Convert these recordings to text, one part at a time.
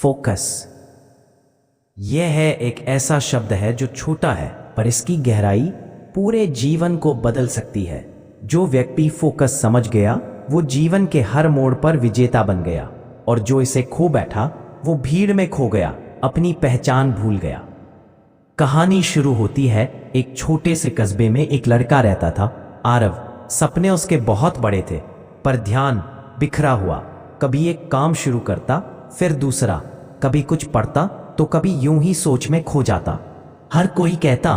Focus. यह है एक ऐसा शब्द है जो छोटा है पर इसकी गहराई पूरे जीवन को बदल सकती है। जो व्यक्ति फोकस समझ गया वो जीवन के हर मोड़ पर विजेता बन गया, और जो इसे खो बैठा वो भीड़ में खो गया, अपनी पहचान भूल गया। कहानी शुरू होती है एक छोटे से कस्बे में। एक लड़का रहता था, आरव। सपने उसके बहुत बड़े थे पर ध्यान बिखरा हुआ। कभी एक काम शुरू करता, फिर दूसरा, कभी कुछ पढ़ता तो कभी यूं ही सोच में खो जाता। हर कोई कहता,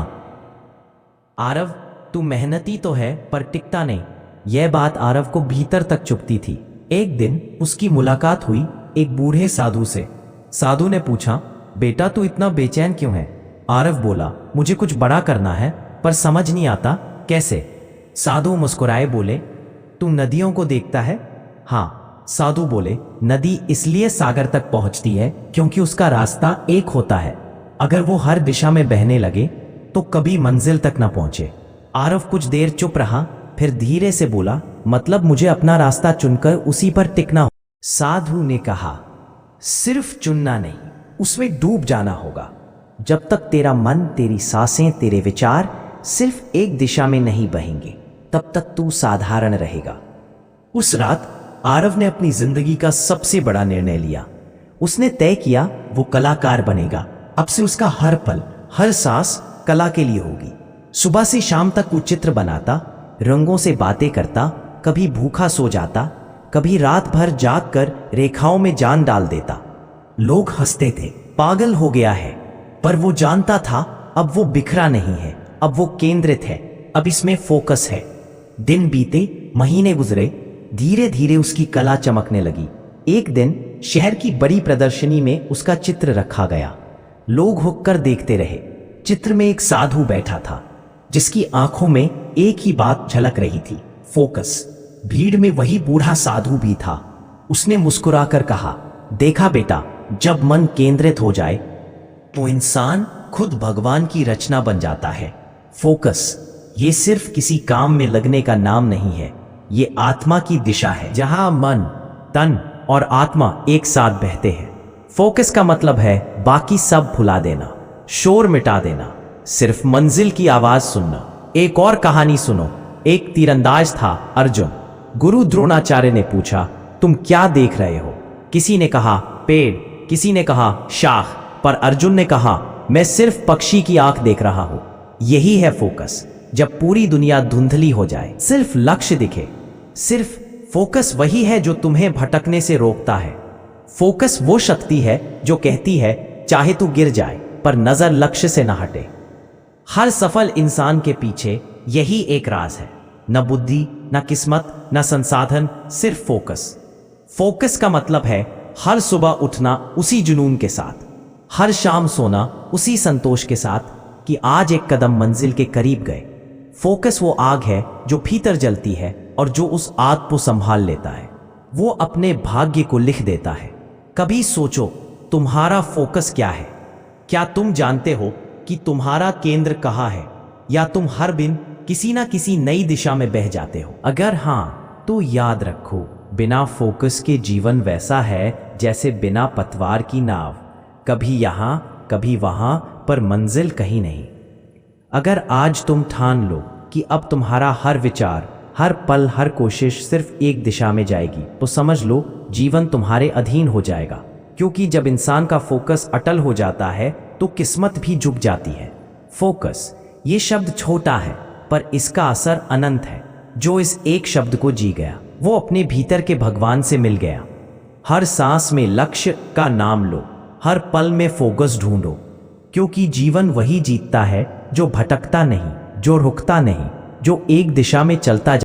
आरव तू मेहनती तो है पर टिकता नहीं। यह बात आरव को भीतर तक चुभती थी। एक दिन उसकी मुलाकात हुई एक बूढ़े साधु से। साधु ने पूछा, बेटा तू इतना बेचैन क्यों है? आरव बोला, मुझे कुछ बड़ा करना है पर समझ नहीं आता कैसे। साधु मुस्कुराए बोले, तू नदियों को देखता है? हाँ। साधु बोले, नदी इसलिए सागर तक पहुंचती है क्योंकि उसका रास्ता एक होता है। अगर वो हर दिशा में बहने लगे तो कभी मंजिल तक ना पहुंचे। आरव कुछ देर चुप रहा, फिर धीरे से बोला, मतलब मुझे अपना रास्ता चुनकर उसी पर टिकना हो। साधु ने कहा, सिर्फ चुनना नहीं, उसमें डूब जाना होगा। जब तक तेरा मन, तेरी सांसें, तेरे विचार सिर्फ एक दिशा में नहीं बहेंगे तब तक तू साधारण रहेगा। उस रात आरव ने अपनी जिंदगी का सबसे बड़ा निर्णय लिया। उसने तय किया वो कलाकार बनेगा। अब से उसका हर पल, हर सांस कला के लिए होगी। सुबह से शाम तक वो चित्र बनाता, रंगों से बातें करता, कभी भूखा सो जाता, कभी रात भर जाग कर रेखाओं में जान डाल देता। लोग हंसते थे, पागल हो गया है, पर वो जानता था अब वो बिखरा नहीं है, अब वो केंद्रित है, अब इसमें फोकस है। दिन बीते, महीने गुजरे, धीरे धीरे उसकी कला चमकने लगी। एक दिन शहर की बड़ी प्रदर्शनी में उसका चित्र रखा गया। लोग होकर देखते रहे। चित्र में एक साधु बैठा था जिसकी आंखों में एक ही बात झलक रही थी, फोकस। भीड़ में वही बूढ़ा साधु भी था। उसने मुस्कुराकर कहा, देखा बेटा, जब मन केंद्रित हो जाए तो इंसान खुद भगवान की रचना बन जाता है। फोकस ये सिर्फ किसी काम में लगने का नाम नहीं है, ये आत्मा की दिशा है जहां मन, तन और आत्मा एक साथ बहते हैं। फोकस का मतलब है बाकी सब भुला देना, शोर मिटा देना, सिर्फ मंजिल की आवाज सुनना। एक और कहानी सुनो। एक तीरंदाज था, अर्जुन। गुरु द्रोणाचार्य ने पूछा, तुम क्या देख रहे हो? किसी ने कहा पेड़, किसी ने कहा शाख, पर अर्जुन ने कहा, मैं सिर्फ पक्षी की आंख देख रहा हूं। यही है फोकस। जब पूरी दुनिया धुंधली हो जाए, सिर्फ लक्ष्य दिखे, सिर्फ फोकस वही है जो तुम्हें भटकने से रोकता है। फोकस वो शक्ति है जो कहती है चाहे तू गिर जाए पर नजर लक्ष्य से न हटे। हर सफल इंसान के पीछे यही एक राज है, न बुद्धि, न किस्मत, न संसाधन, सिर्फ फोकस। फोकस का मतलब है हर सुबह उठना उसी जुनून के साथ, हर शाम सोना उसी संतोष के साथ कि आज एक कदम मंजिल के करीब गए। फोकस वो आग है जो भीतर जलती है और जो उस आग को संभाल लेता है, वो अपने भाग्य को लिख देता है। कभी सोचो, तुम्हारा फोकस क्या है? क्या तुम जानते हो कि तुम्हारा केंद्र कहाँ है, या तुम हर दिन किसी ना किसी नई दिशा में बह जाते हो? अगर हाँ, तो याद रखो, बिना फोकस के जीवन वैसा है जैसे बिना पतवार की नाव, कभी यहाँ कभी वहां पर मंजिल कहीं नहीं। अगर आज तुम ठान लो कि अब तुम्हारा हर विचार, हर पल, हर कोशिश सिर्फ एक दिशा में जाएगी, तो समझ लो जीवन तुम्हारे अधीन हो जाएगा। क्योंकि जब इंसान का फोकस अटल हो जाता है तो किस्मत भी झुक जाती है। फोकस ये शब्द छोटा है पर इसका असर अनंत है। जो इस एक शब्द को जी गया वो अपने भीतर के भगवान से मिल गया। हर सांस में लक्ष्य का नाम लो, हर पल में फोकस ढूंढो, क्योंकि जीवन वही जीतता है जो भटकता नहीं, जो रुकता नहीं, जो एक दिशा में चलता